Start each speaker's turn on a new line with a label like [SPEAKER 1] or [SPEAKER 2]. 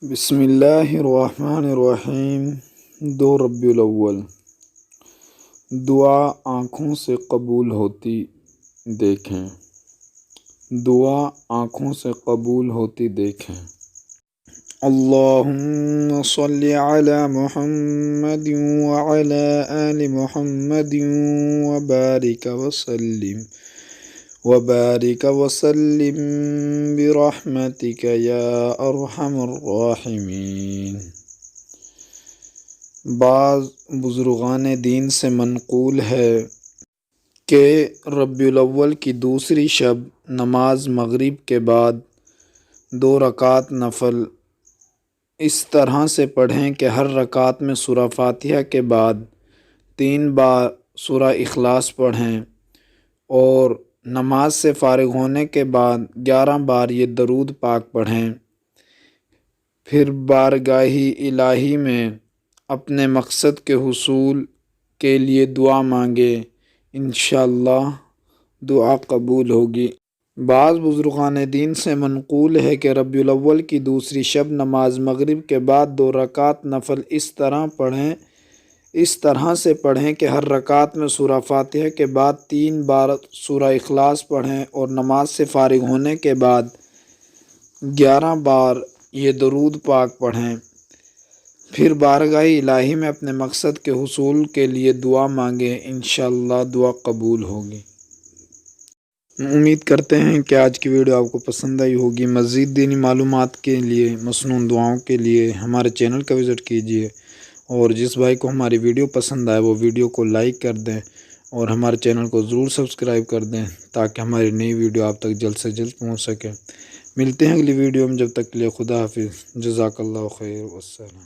[SPEAKER 1] بسم اللہ الرحمن الرحیم۔ 2 ربیع الاول۔ دعا آنکھوں سے قبول ہوتی دیکھیں، دعا آنکھوں سے قبول ہوتی دیکھیں۔ اللہم صلی علی محمد وعلی آل محمد وبارک وسلم برحمتک یا ارحم الراحمین۔ بعض بزرگان دین سے منقول ہے کہ ربیع الاول کی دوسری شب نماز مغرب کے بعد 2 رکعت نفل اس طرح سے پڑھیں کہ ہر رکعت میں سورہ فاتحہ کے بعد 3 بار سورہ اخلاص پڑھیں اور نماز سے فارغ ہونے کے بعد 11 بار یہ درود پاک پڑھیں، پھر بارگاہ الہی میں اپنے مقصد کے حصول کے لیے دعا مانگیں، انشاءاللہ دعا قبول ہوگی۔ بعض بزرگان دین سے منقول ہے کہ ربیع الاول کی دوسری شب نماز مغرب کے بعد 2 رکعت نفل اس طرح سے پڑھیں کہ ہر رکعت میں سورہ فاتحہ کے بعد 3 بار سورہ اخلاص پڑھیں اور نماز سے فارغ ہونے کے بعد 11 بار یہ درود پاک پڑھیں، پھر بارگاہ الہی میں اپنے مقصد کے حصول کے لیے دعا مانگیں، انشاءاللہ دعا قبول ہوگی۔ امید کرتے ہیں کہ آج کی ویڈیو آپ کو پسند آئی ہوگی۔ مزید دینی معلومات کے لیے، مسنون دعاؤں کے لیے ہمارے چینل کا وزٹ کیجیے، اور جس بھائی کو ہماری ویڈیو پسند آئے وہ ویڈیو کو لائک کر دیں اور ہمارے چینل کو ضرور سبسکرائب کر دیں تاکہ ہماری نئی ویڈیو آپ تک جلد سے جلد پہنچ سکے۔ ملتے ہیں اگلی ویڈیو میں، جب تک کے لیے خدا حافظ، جزاک اللہ خیر، والسلام۔